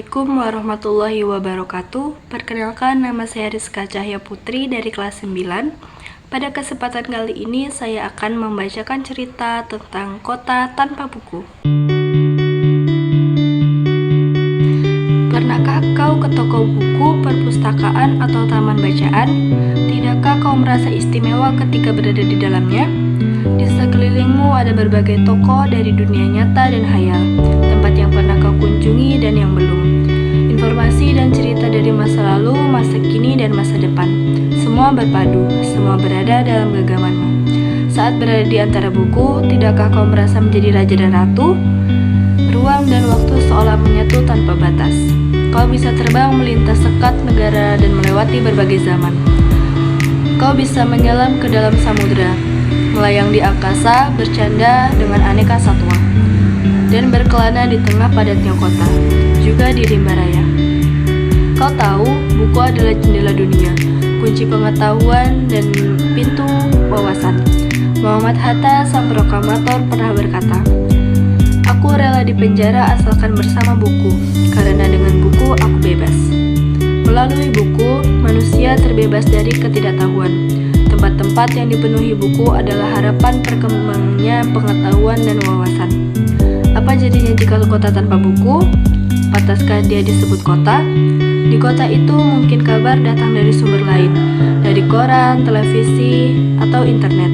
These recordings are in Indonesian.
Assalamualaikum warahmatullahi wabarakatuh. Perkenalkan, nama saya Rizka Cahya Putri dari kelas 9. Pada kesempatan kali ini saya akan membacakan cerita tentang kota tanpa buku. Pernahkah kau ke toko buku, perpustakaan, atau taman bacaan? Tidakkah kau merasa istimewa ketika berada di dalamnya? Di sekelilingmu ada berbagai toko dari dunia nyata dan hayal, tempat yang pernah kau kunjungi dan yang belum. Informasi dan cerita dari masa lalu, masa kini, dan masa depan. Semua berpadu, semua berada dalam genggamanmu. Saat berada di antara buku, tidakkah kau merasa menjadi raja dan ratu? Ruang dan waktu seolah menyatu tanpa batas. Kau bisa terbang melintas sekat negara dan melewati berbagai zaman. Kau bisa menyelam ke dalam samudera, melayang di angkasa, bercanda dengan aneka satwa, dan berkelana di tengah padatnya kota, juga di rimba raya. Kau tahu, buku adalah jendela dunia, kunci pengetahuan dan pintu wawasan. Muhammad Hatta, sang proklamator, pernah berkata, "Aku rela dipenjara asalkan bersama buku, karena dengan buku aku bebas." Melalui buku, manusia terbebas dari ketidaktahuan. Tempat-tempat yang dipenuhi buku adalah harapan perkembangannya pengetahuan dan wawasan. Apa jadinya jika kota tanpa buku? Pantaskah dia disebut kota? Di kota itu mungkin kabar datang dari sumber lain, dari koran, televisi, atau internet.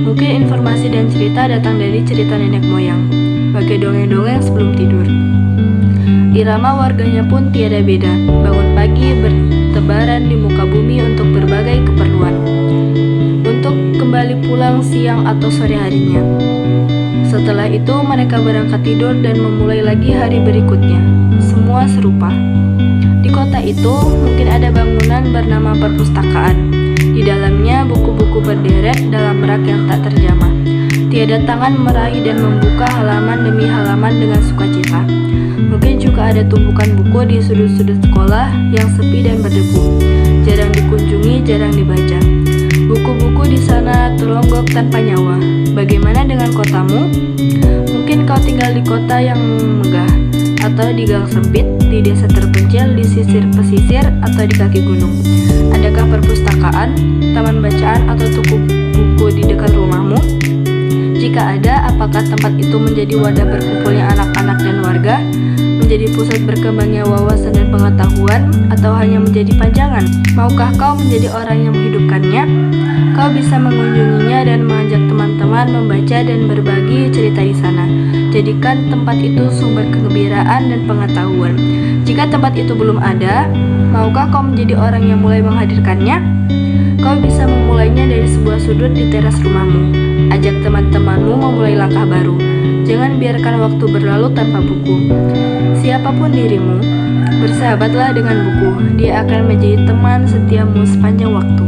Mungkin informasi dan cerita datang dari cerita nenek moyang, bagai dongeng-dongeng sebelum tidur. Irama warganya pun tiada beda, bangun pagi bertebaran di muka bumi untuk berbagai keperluan, untuk kembali pulang siang atau sore harinya. Setelah itu mereka berangkat tidur dan memulai lagi hari berikutnya. Semua serupa. Di kota itu mungkin ada bangunan bernama perpustakaan. Di dalamnya buku-buku berderet dalam rak yang tak terjamah. Tiada tangan meraih dan membuka halaman demi halaman dengan sukacita. Mungkin juga ada tumpukan buku di sudut-sudut sekolah yang sepi dan berdebu. Jarang dikunjungi, jarang dibaca. Buku-buku di sana teronggok tanpa nyawa. Bagaimana dengan kotamu? Mungkin kau tinggal di kota yang megah, atau di gang sempit, di desa terpencil, di sisir pesisir, atau di kaki gunung. Adakah perpustakaan, taman bacaan, atau toko buku di dekat rumahmu? Jika ada, apakah tempat itu menjadi wadah berkumpulnya anak-anak dan warga? Menjadi pusat berkembangnya wawasan dan pengetahuan, atau hanya menjadi pajangan? Maukah kau menjadi orang yang menghidupkannya? Kau bisa mengunjunginya dan mengajak teman-teman membaca dan berbagi cerita di sana. Jadikan tempat itu sumber kegembiraan dan pengetahuan. Jika tempat itu belum ada, maukah kau menjadi orang yang mulai menghadirkannya? Kau bisa memulainya dari sebuah sudut di teras rumahmu. Ajak teman-temanmu memulai langkah baru. Jangan biarkan waktu berlalu tanpa buku. Siapapun dirimu, bersahabatlah dengan buku. Dia akan menjadi teman setiamu sepanjang waktu.